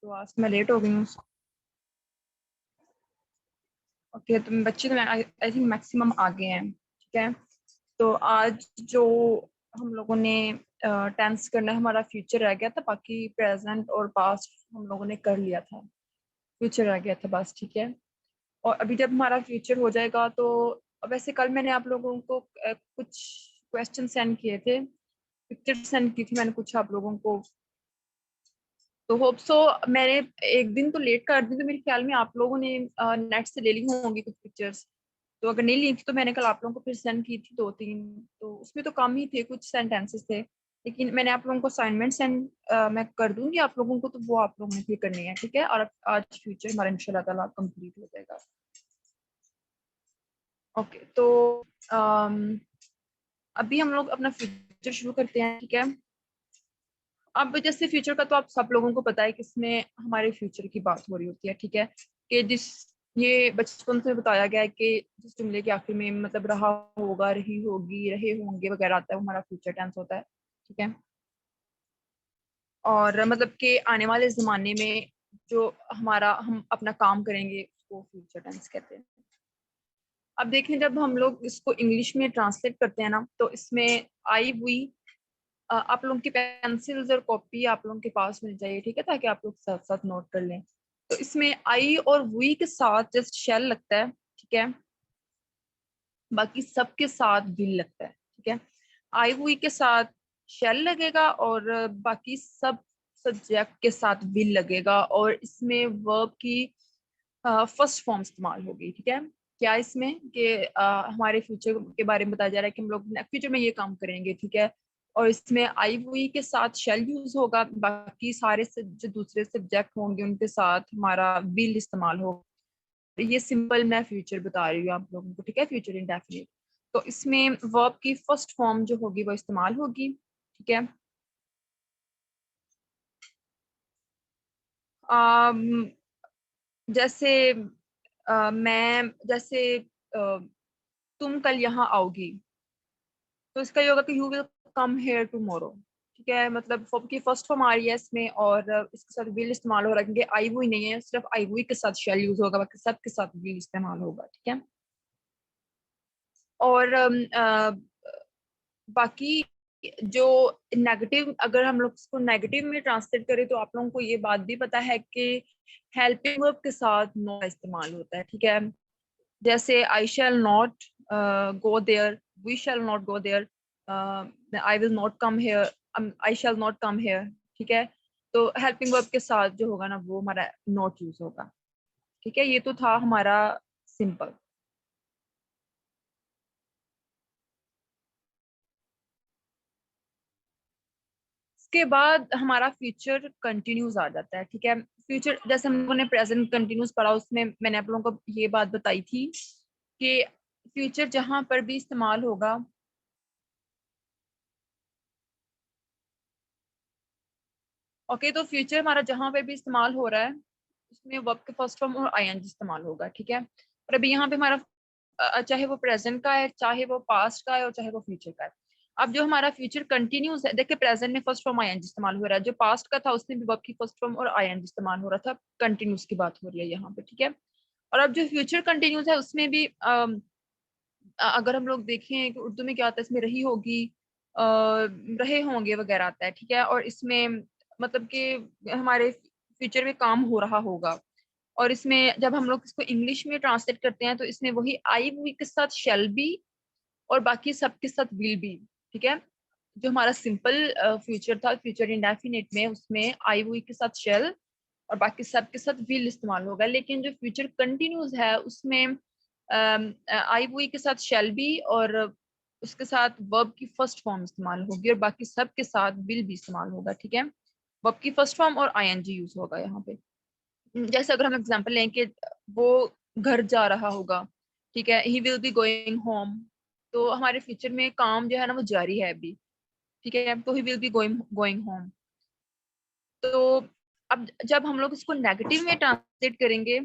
तो आज मैं लेट हो गई हूँ। ओके, तो बच्चे तो आई थिंक मैक्सिमम आ गए हैं। ठीक है, तो आज जो हम लोगों ने टेंस करना है, हमारा फ्यूचर रह गया था। बाकी प्रेजेंट और पास्ट हम लोगों ने कर लिया था, फ्यूचर रह गया था बस। ठीक है, और अभी जब हमारा फ्यूचर हो जाएगा तो वैसे कल मैंने आप लोगों को कुछ क्वेश्चन सेंड किए थे, पिक्चर सेंड की थी मैंने कुछ आप लोगों को। तो होप सो मैंने एक दिन तो लेट कर दी, तो मेरे ख्याल में आप लोगों ने नेट से ले ली होंगी कुछ पिक्चर्स। तो अगर नहीं ली थी तो मैंने कल आप लोगों को फिर सेंड की थी दो तीन। तो उसमें तो कम ही थे, कुछ सेंटेंसेस थे, लेकिन मैंने आप लोगों को असाइनमेंट सेंड मैं कर दूंगी आप लोगों को, तो वो आप लोगों ने फिर करनी है। ठीक है, और आज फ्यूचर हमारा इंशाल्लाह ताला कंप्लीट हो जाएगा। ओके, तो अम, अभी हम लोग अपना फ्यूचर शुरू करते हैं। ठीक है, अब जैसे फ्यूचर का तो आप सब लोगों को पता है कि इसमें हमारे फ्यूचर की बात हो रही होती है। ठीक है, कि जिस ये बचपन से बताया गया है कि जिस जुमले के आखिर में मतलब रहा होगा, रही होगी, रहे होंगे वगैरह आता है, वो हमारा फ्यूचर टेंस होता है। ठीक है, और मतलब कि आने वाले जमाने में जो हमारा हम अपना काम करेंगे उसको फ्यूचर टेंस कहते हैं। अब देखें, जब हम लोग इसको इंग्लिश में ट्रांसलेट करते हैं ना, तो इसमें आई वी आप लोगों की पेंसिल्स और कॉपी आप लोगों के पास मिल जाए। ठीक है, ताकि आप लोग साथ साथ नोट कर लें। तो इसमें आई और वी के साथ जस्ट शेल लगता है। ठीक है, बाकी सब के साथ विल लगता है। ठीक है, आई वी के साथ शेल लगेगा और बाकी सब सब्जेक्ट के साथ विल लगेगा, और इसमें वर्ब की फर्स्ट फॉर्म इस्तेमाल होगी। ठीक है, क्या इसमें कि हमारे फ्यूचर के बारे में बताया जा रहा है कि हम लोग फ्यूचर में ये काम करेंगे। ठीक है, और इसमें आई हुई के साथ शेल यूज होगा, बाकी सारे जो दूसरे सब्जेक्ट होंगे उनके साथ हमारा विल इस्तेमाल होगा। ये सिंपल मैं फ्यूचर बता रही हूँ आप लोगों को। ठीक है, फ्यूचर इंडेफिनिट। तो इसमें वर्ब की फर्स्ट फॉर्म जो होगी वो इस्तेमाल होगी। ठीक है, अम, जैसे मैं जैसे तुम कल यहाँ आओगी, तो इसका ये होगा कि you will come here tomorrow. ठीक है, मतलब वर्ब की फर्स्ट फॉर्म आ रही है इसमें, और इसके साथ विल इस्तेमाल हो रहा है, क्योंकि आई वुई नहीं है, सिर्फ आई वुई के साथ शेल यूज होगा, बाकी सब के साथ विल इस्तेमाल होगा। ठीक है, और बाकी जो नेगेटिव, अगर हम लोग इसको नेगेटिव में ट्रांसलेट करें तो आप लोगों को ये बात भी पता है कि हेल्पिंग वर्ब के साथ नो का इस्तेमाल होता है। ठीक है, जैसे I shall not go there, we shall not go there, I will not come here, I shall not come here. ठीक है, तो हेल्पिंग वर्ब के साथ जो होगा ना वो हमारा नॉट यूज होगा। ठीक है, ये तो था हमारा सिंपल। उसके बाद हमारा फ्यूचर कंटिन्यूस आ जाता है। ठीक है, फ्यूचर जैसे हम लोगों ने प्रेजेंट कंटिन्यूस पढ़ा, उसमें मैंने आप लोगों को ये बात बताई थी कि फ्यूचर जहां पर भी इस्तेमाल होगा, ओके, तो फ्यूचर हमारा जहां पे भी इस्तेमाल हो रहा है उसमें वर्ब के फर्स्ट फॉर्म और आईएनजी इस्तेमाल होगा। ठीक है, और अभी यहाँ पे हमारा चाहे वो प्रेजेंट का है, चाहे वो पास्ट का है, और चाहे वो फ्यूचर का है। अब जो हमारा फ्यूचर कंटिन्यूस है, देखिए प्रेजेंट में फर्स्ट फॉर्म आईएनजी इस्तेमाल हो रहा है, जो पास्ट का था उसमें भी वर्ब की फर्स्ट फॉर्म और आईएनजी इस्तेमाल हो रहा था। कंटिन्यूस की बात हो रही है यहाँ पे। ठीक है, और अब जो फ्यूचर कंटिन्यूस है उसमें भी अगर हम लोग देखें कि उर्दू में क्या आता है, इसमें रही होगी, रहे होंगे वगैरह आता है। ठीक है, और इसमें मतलब कि हमारे फ्यूचर में काम हो रहा होगा, और इसमें जब हम लोग इसको इंग्लिश में ट्रांसलेट करते हैं तो इसमें वही आई वी के साथ शेल बी और बाकी सब के साथ विल बी। ठीक है, जो हमारा सिंपल फ्यूचर था, फ्यूचर इंडेफिनिट में, उसमें आई वी के साथ शेल और बाकी सब के साथ विल इस्तेमाल होगा। लेकिन जो फ्यूचर कंटिन्यूस है उसमें आई वी के साथ शेल बी और उसके साथ वर्ब की फर्स्ट फॉर्म इस्तेमाल होगी, और बाकी सब के साथ विल भी इस्तेमाल होगा। ठीक है, वर्ब की फर्स्ट फॉर्म और आईएनजी यूज होगा यहाँ पे। जैसे अगर हम एग्जांपल लें कि वो घर जा रहा होगा, ठीक है, he will be going home, तो हमारे फ्यूचर में काम जो है ना वो जारी है अभी। ठीक है, तो he will be going going home. तो अब जब हम लोग इसको नेगेटिव में ट्रांसलेट करेंगे,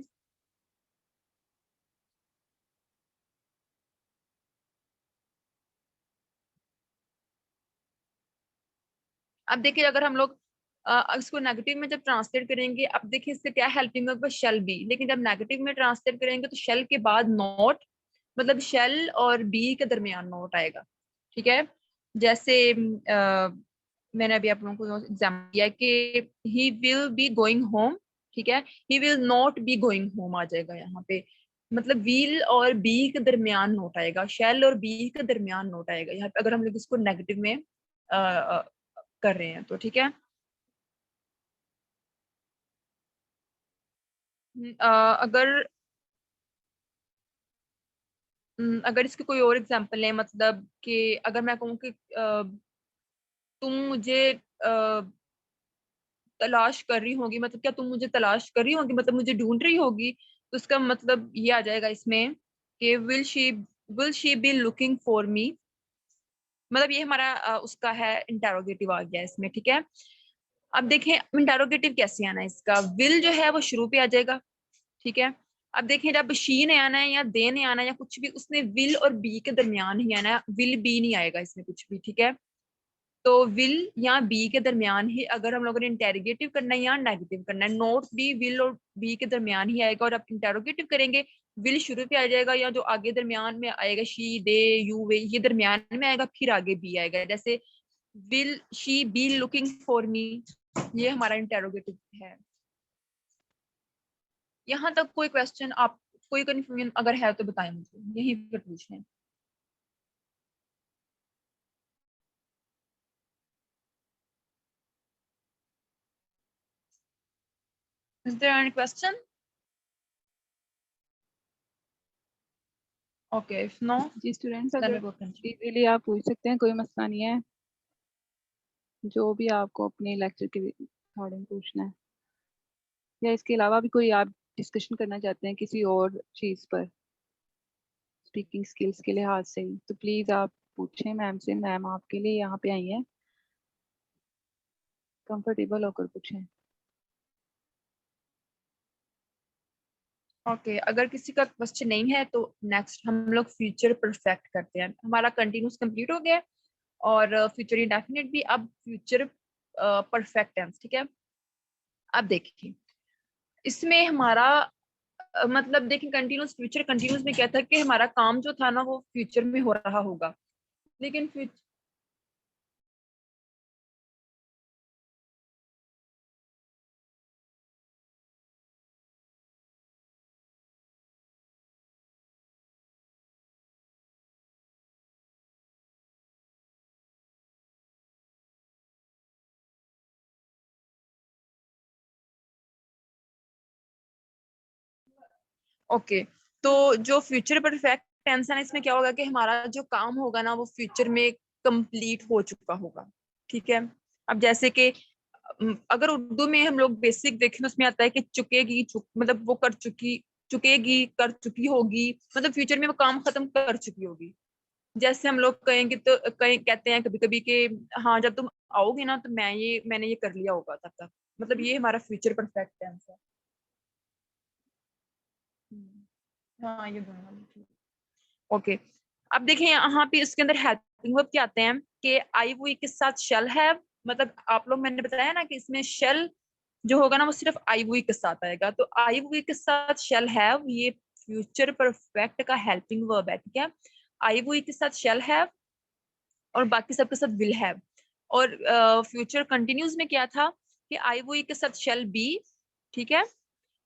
अब देखिए अगर हम लोग इसको नेगेटिव में जब ट्रांसलेट करेंगे, अब देखिए इससे क्या हेल्पिंग वर्ब शेल बी, लेकिन जब नेगेटिव में ट्रांसलेट करेंगे तो शेल के बाद नॉट, मतलब शेल और बी के दरमियान नॉट आएगा। ठीक है, जैसे मैंने अभी आप लोगों को एग्जाम्पल दिया कि he will be going home, ठीक है, he will not be going home आ जाएगा यहाँ पे, मतलब विल और बी के दरमियान नोट आएगा, शेल और बी के दरमियान नोट आएगा यहाँ पे, अगर हम लोग इसको नेगेटिव में कर रहे हैं तो। ठीक है, अगर अगर इसकी कोई और एग्जांपल है, मतलब कि अगर मैं कहूँ कि तुम मुझे तलाश कर रही होगी, मतलब क्या तुम मुझे तलाश कर रही होगी, मतलब मुझे ढूंढ रही होगी, तो उसका मतलब ये आ जाएगा इसमें कि will she be looking for me, मतलब ये हमारा उसका है इंटेरोगेटिव आ गया इसमें। ठीक है, अब देखें इंटेरोगेटिव कैसे आना है इसका, विल जो है वो शुरू पे आ जाएगा। ठीक है, अब देखें जब शी ने आना है या दे ने आना है या कुछ भी, उसने विल और बी के दरमियान ही आना है, विल बी नहीं आएगा इसमें कुछ भी। ठीक है, तो विल या बी के दरमियान ही अगर हम लोगों ने इंटेरोगेटिव करना है या नेगेटिव करना है, नोट भी विल और बी के दरमियान ही आएगा, और अब इंटेरोगेटिव करेंगे विल शुरू पे आ जाएगा, या जो आगे दरमियान में आएगा शी दे यू वे, ये दरमियान में आएगा, फिर आगे बी आएगा, जैसे will she be looking for me, ये हमारा इंटेरोगेटिव है। यहाँ तक कोई क्वेश्चन, आप कोई कंफ्यूजन अगर है तो बताएं मुझे, यही पर पूछ लें। Is there any question? Okay, if no, जी स्टूडेंट्स, then अगर we go continue. इजीली आप पूछ सकते हैं, कोई मसला नहीं है, जो भी आपको अपने लेक्चर के अकॉर्डिंग पूछना है, या इसके अलावा भी कोई आप डिस्कशन करना चाहते हैं किसी और चीज़ पर स्पीकिंग स्किल्स के लिहाज से ही, तो प्लीज़ आप पूछें मैम से, मैम आपके लिए यहाँ पे आई हैं, कंफर्टेबल होकर पूछें। ओके, अगर किसी का क्वेश्चन नहीं है तो नेक्स्ट हम लोग फ्यूचर परफेक्ट करते हैं। हमारा कंटिन्यूस कंप्लीट हो गया है, और फ्यूचर इंडेफिनिट भी, अब फ्यूचर परफेक्ट टेंस। ठीक है, अब देखिए इसमें हमारा मतलब देखिए कंटिन्यूस, फ्यूचर कंटिन्यूस में क्या था कि हमारा काम जो था ना वो फ्यूचर में हो रहा होगा, लेकिन ओके, तो जो फ्यूचर परफेक्ट टेंस है ना, इसमें क्या होगा कि हमारा जो काम होगा ना वो फ्यूचर में कंप्लीट हो चुका होगा। ठीक है, अब जैसे कि अगर उर्दू में हम लोग बेसिक देखें तो उसमें आता है कि चुकेगी, मतलब वो कर चुकी, चुकेगी, कर चुकी होगी, मतलब फ्यूचर में वो काम खत्म कर चुकी होगी। जैसे हम लोग कहेंगे तो कहीं कहते हैं कभी कभी कि हाँ जब तुम आओगे ना तो मैंने ये कर लिया होगा तब तक, मतलब ये हमारा फ्यूचर परफेक्ट टेंस है। हाँ ये दोनों। ओके, अब देखें यहाँ पे इसके अंदर हेल्पिंग वर्ब क्या आते हैं कि आई वो के साथ शेल है, मतलब आप लोग, मैंने बताया ना कि इसमें शेल जो होगा ना वो सिर्फ आई वो के साथ आएगा, तो आई वो के साथ शेल है, ये फ्यूचर परफेक्ट का हेल्पिंग वर्ब है। ठीक है, आई वो के साथ शेल है और बाकी सबके साथ विल हैव, और फ्यूचर कंटिन्यूज में क्या था कि आई वो के साथ शेल बी। ठीक है,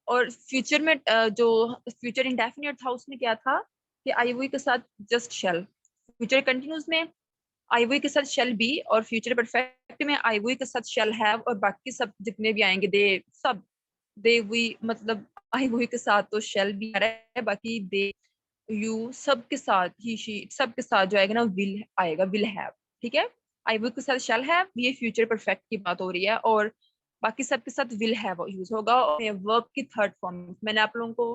और फ्यूचर में जो फ्यूचर इंडेफिनिट था उसमें क्या था कि आई वो के साथ जस्ट शेल। फ्यूचर कंटिन्यूस में आई वो के साथ शेल बी, और फ्यूचर परफेक्ट में आई वो के साथ शेल हैव, और बाकी सब जितने भी आएंगे दे, सब दे वी, मतलब आई वो के साथ तो शेल भी आ रहा है, बाकी दे यू सब के साथ, ही शी सब के साथ जो आएगा ना विल आएगा, विल हैव। ठीक है, आई विल के साथ शैल हैव, ये फ्यूचर परफेक्ट की बात हो रही है, और बाकी सब के साथ विल हैव यूज होगा, और वर्ब की थर्ड फॉर्म। मैंने आप लोगों को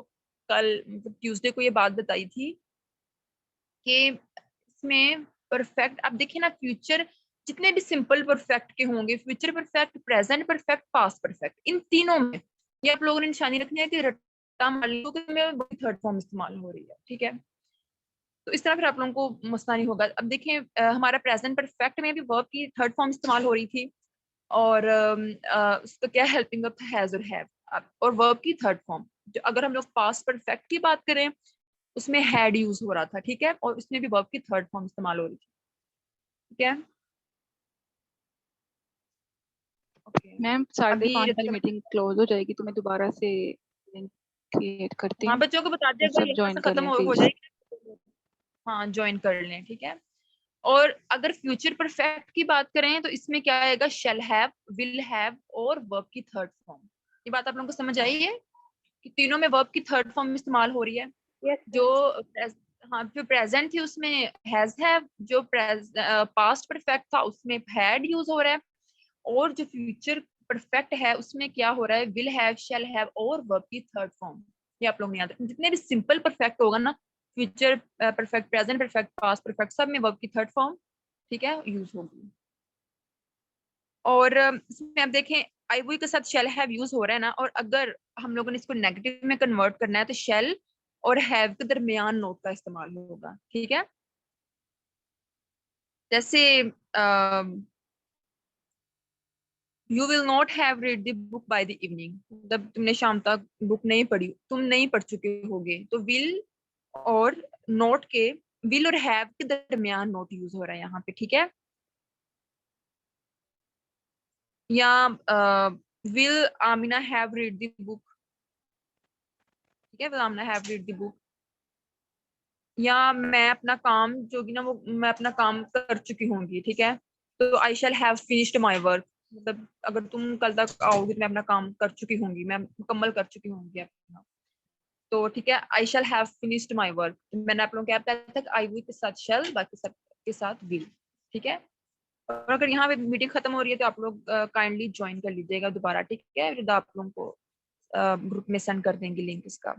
कल मतलब ट्यूसडे को ये बात बताई थी कि इसमें परफेक्ट, आप देखिए ना फ्यूचर जितने भी सिंपल परफेक्ट के होंगे, future perfect, present perfect, past perfect, इन तीनों में ये आप लोगों ने निशानी रखनी है कि रट्टा मार लो कि में थर्ड फॉर्म इस्तेमाल हो रही है। ठीक है, तो इस तरह फिर आप लोगों को मसला नहीं होगा। अब देखें हमारा प्रेजेंट परफेक्ट में भी वर्ब की थर्ड फॉर्म इस्तेमाल हो रही थी, और उसका क्या हेल्पिंग वर्ब था, हैज और हैव। और वर्ब की थर्ड फॉर्म, जो अगर हम लोग पास्ट परफेक्ट की बात करें उसमें हैड यूज हो रहा था, ठीक है, और उसमें भी वर्ब की थर्ड फॉर्म इस्तेमाल हो रही थी, ठीक है। ओके, मैम अभी 5:30 बजे रितु, मीटिंग क्लोज हो जाएगी, तो मैं दोबारा से लिंक क्रिएट करती हाँ हूँ, बच्चों को बता और दिया सब यहाँ ज्वाइन से कर खत्म लें हो प्लीज। जाएगी, हाँ ज्वाइन कर लें, ठीक है। और अगर फ्यूचर परफेक्ट की बात करें तो इसमें क्या आएगा, शेल हैव, विल हैव और वर्ब की थर्ड फॉर्म। ये बात आप लोगों को समझ आई है कि तीनों में वर्ब की थर्ड फॉर्म इस्तेमाल हो रही है। यस जो मैम। हाँ जो प्रेजेंट थी उसमें हैज हैव, जो पास्ट परफेक्ट था उसमें हैड यूज हो रहा है, और जो फ्यूचर परफेक्ट है उसमें क्या हो रहा है, विल हैव, शैल हैव और वर्ब की थर्ड फॉर्म। ये आप लोग नहीं याद रखें, जितने भी सिंपल परफेक्ट होगा ना, future perfect, present perfect, past perfect, सब में वर्ब की थर्ड फॉर्म, ठीक है, यूज होगी। और इसमें आप देखें आई वुड के साथ शेल हैव यूज हो रहा है ना, और अगर हम लोगों ने इसको नेगेटिव में कन्वर्ट करना है तो शेल और हैव के दरमियान नोट का इस्तेमाल होगा, ठीक है। जैसे you will not have read the book by the evening, मतलब तुमने शाम तक बुक नहीं पढ़ी, तुम नहीं पढ़ चुके होगे, तो विल और नोट के, विल और हैव के दरमियान नोट यूज हो रहा है यहाँ पे, ठीक है। या will Amina have read the book, ठीक है, will Amina have read the book. या मैं अपना काम जो कि ना वो मैं अपना काम कर चुकी होंगी, ठीक है, तो I shall have finished my work, मतलब अगर तुम कल तक आओगे तो मैं अपना काम कर चुकी होंगी, मैं मुकम्मल कर चुकी होंगी अपना, तो ठीक है, I shall have finished my work. मैंने आप लोगों को क्या बताया था, आई विल के साथ शैल, बाकी सब के साथ विल, ठीक है। और अगर यहाँ पे मीटिंग खत्म हो रही है तो आप लोग काइंडली ज्वाइन कर लीजिएगा दोबारा, ठीक है, फिर आप लोगों को ग्रुप में सेंड कर देंगे लिंक इसका।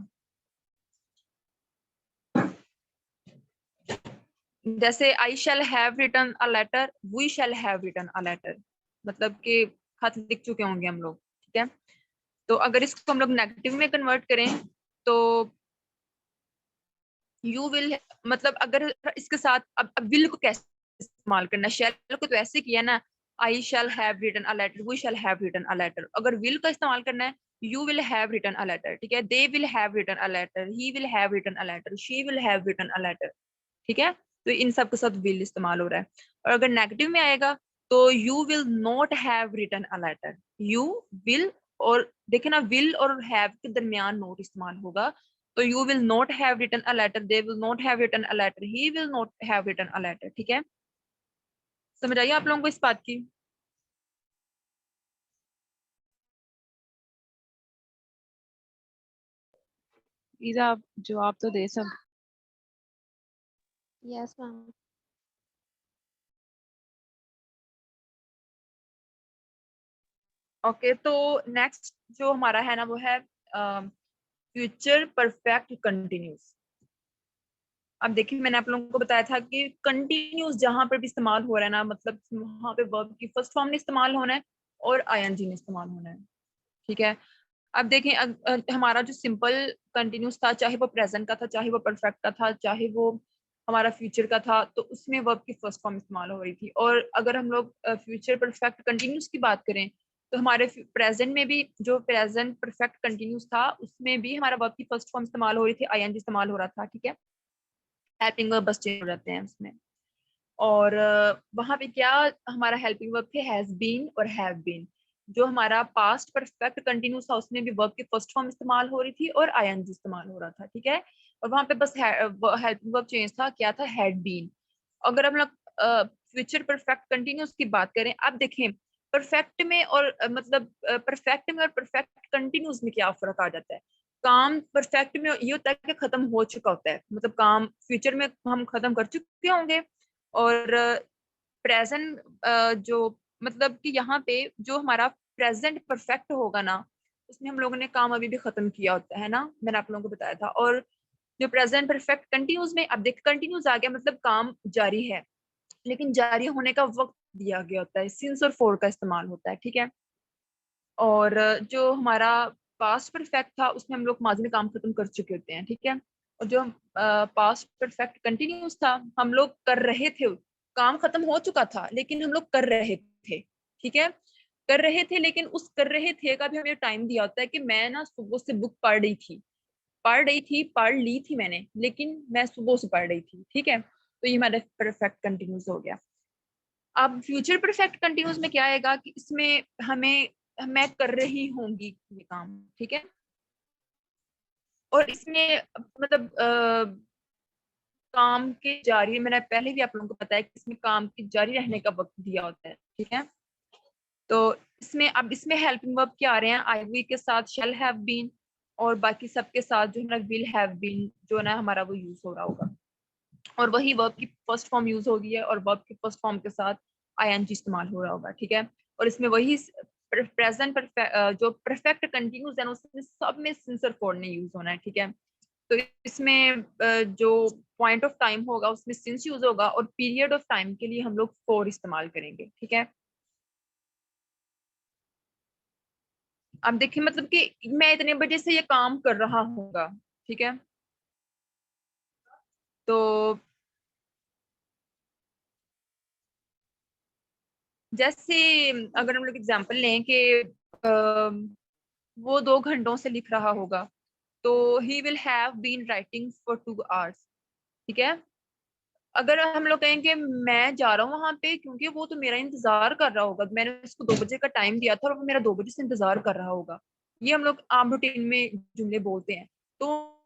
जैसे I shall have written a letter, we shall have written a letter, मतलब कि खत लिख चुके होंगे हम लोग, ठीक है। तो अगर इसको हम लोग नेगेटिव में कन्वर्ट करें तो यू विल, मतलब अगर इसके साथ अब विल को कैसे इस्तेमाल करना, शैल को तो ऐसे किया ना, I shall have written a letter, we shall have written a letter. अगर विल का इस्तेमाल करना है, you will have written a letter, ठीक है, they will have written a letter, he will have written a letter, she will have written a letter, ठीक है। तो इन सब के साथ विल इस्तेमाल हो रहा है। और अगर नेगेटिव में आएगा तो you will not have written a letter, you will, और देखे ना विल और हैव के दरमियान नोट इस्तेमाल होगा, तो you will not have written a letter, they will not have written a letter, he will not have written a letter, ठीक है। समझ आइए आप लोगों को इस बात की। प्लीज आप जवाब तो दे सब। Yes ma'am. ओके, तो नेक्स्ट जो हमारा है ना वो है फ्यूचर परफेक्ट कंटिन्यूस। अब देखिए मैंने आप लोगों को बताया था कि कंटिन्यूस जहां पर भी इस्तेमाल हो रहा है ना, मतलब वहां पे वर्ब की फर्स्ट फॉर्म में इस्तेमाल होना है और आईएनजी में इस्तेमाल होना है, ठीक है। अब देखें हमारा जो सिंपल कंटिन्यूस था, चाहे वो प्रेजेंट का था, चाहे वो परफेक्ट का था, चाहे वो हमारा फ्यूचर का था, तो उसमें वर्ब की फर्स्ट फॉर्म इस्तेमाल हो रही थी। और अगर हम लोग फ्यूचर परफेक्ट कंटिन्यूस की बात करें तो हमारे प्रेजेंट में भी जो प्रेजेंट परफेक्ट कंटिन्यूस था उसमें भी हमारा वर्ब की फर्स्ट फॉर्म इस्तेमाल हो रही थी, आईएनजी इस्तेमाल हो रहा था, ठीक है। हेल्पिंग वर्ब बस चेंज हो जाते हैं उसमें। और वहां पे क्या हमारा हेल्पिंग वर्ब थे, हैज बीन और हैव बीन। जो हमारा पास्ट परफेक्ट कंटिन्यूस था उसमें भी वर्ब की फर्स्ट फॉर्म इस्तेमाल हो रही थी और आईएनजी इस्तेमाल हो रहा था, ठीक है। और वहां पे बस हेल्पिंग वर्ब चेंज था, क्या था, हैड बीन। अगर हम लोग फ्यूचर परफेक्ट कंटिन्यूस की बात करें, आप देखें परफेक्ट में और मतलब परफेक्ट में और परफेक्ट कंटिन्यूस में क्या फर्क आ जाता है। काम परफेक्ट में ये होता है कि खत्म हो चुका होता है, मतलब काम फ्यूचर में हम खत्म कर चुके होंगे। और प्रेजेंट जो मतलब कि यहाँ पे जो हमारा प्रेजेंट परफेक्ट होगा ना, उसमें हम लोगों ने काम अभी भी खत्म किया होता है ना, मैंने आप लोगों को बताया था। और जो प्रेजेंट परफेक्ट कंटिन्यूस में, अब देख कंटिन्यूस आ गया मतलब काम जारी है, लेकिन जारी होने का वक्त दिया गया होता है, सिंस और फॉर का इस्तेमाल होता है, ठीक है। और जो हमारा पास्ट परफेक्ट था उसमें हम लोग माजी में काम खत्म कर चुके होते हैं, ठीक है। और जो पास्ट परफेक्ट कंटिन्यूस था, हम लोग कर रहे थे, काम खत्म हो चुका था लेकिन हम लोग कर रहे थे, ठीक है। कर रहे थे, लेकिन उस कर रहे थे का भी हमें टाइम दिया होता है कि मैं ना सुबह से बुक पढ़ ली थी मैंने, लेकिन मैं सुबह से पढ़ रही थी, ठीक है। तो ये हमारा परफेक्ट कंटिन्यूस हो गया। अब फ्यूचर परफेक्ट कंटिन्यूस में क्या आएगा कि इसमें हमें मैं कर रही होंगी ये काम, ठीक है। और इसमें मतलब काम के जारी, मैंने पहले भी आप लोगों को बताया कि इसमें काम के जारी रहने का वक्त दिया होता है, ठीक है। तो इसमें अब इसमें हेल्पिंग वर्ब क्या आ रहे हैं, आई वी के साथ शैल हैव बीन, और बाकी सबके साथ जो है ना विल हैव बीन जो है ना हमारा वो यूज हो रहा होगा, और वही वर्ब की फर्स्ट फॉर्म यूज हो गई है और वर्ब की फर्स्ट फॉर्म के साथ आईएनजी इस्तेमाल हो रहा होगा, ठीक है। और इसमें वही प्रेजेंट जो परफेक्ट कंटिन्यूस है उसमें सब में सिंसर फॉर ने यूज होना है, ठीक है। तो इसमें जो पॉइंट ऑफ टाइम होगा उसमें सिंस यूज होगा, और पीरियड ऑफ टाइम के लिए हम लोग फॉर इस्तेमाल करेंगे, ठीक है। अब देखिए मतलब कि मैं इतने बजे से ये काम कर रहा हूँगा, ठीक है। तो जैसे अगर हम लोग एग्जांपल लें कि वो 2 घंटों से लिख रहा होगा, तो he will have been writing for 2 hours, ठीक है। अगर हम लोग कहेंगे मैं जा रहा हूँ वहां पे क्योंकि वो तो मेरा इंतजार कर रहा होगा, मैंने उसको 2 बजे का टाइम दिया था और वो मेरा 2 बजे से इंतजार कर रहा होगा, ये हम लोग आम रूटीन में जुमले बोलते हैं। तो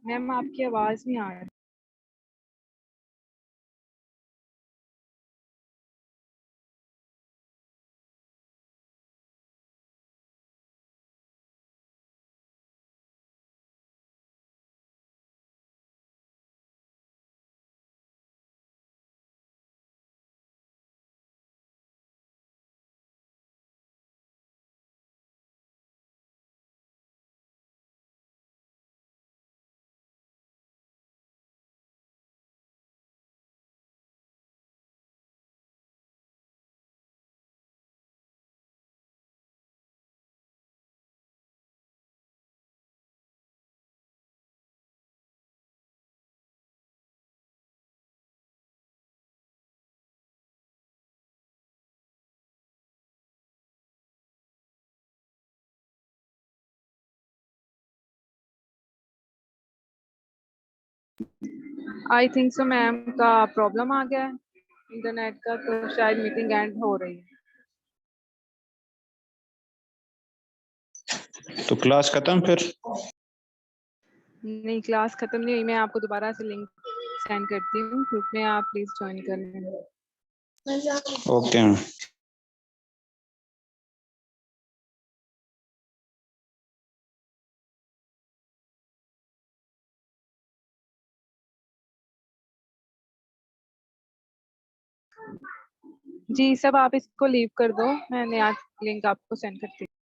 मैम आपकी आवाज नहीं आ रही। आई थिंक सो मैम का प्रॉब्लम आ गया है इंटरनेट का, तो शायद मीटिंग एंड हो रही है। तो क्लास खत्म फिर? नहीं, क्लास खत्म नहीं हुई, मैं आपको दोबारा से लिंक सेंड करती हूँ ग्रुप में, आप प्लीज ज्वाइन कर लें। ओके। जी सब आप इसको लीव कर दो, मैं नया लिंक आपको सेंड करती हूँ।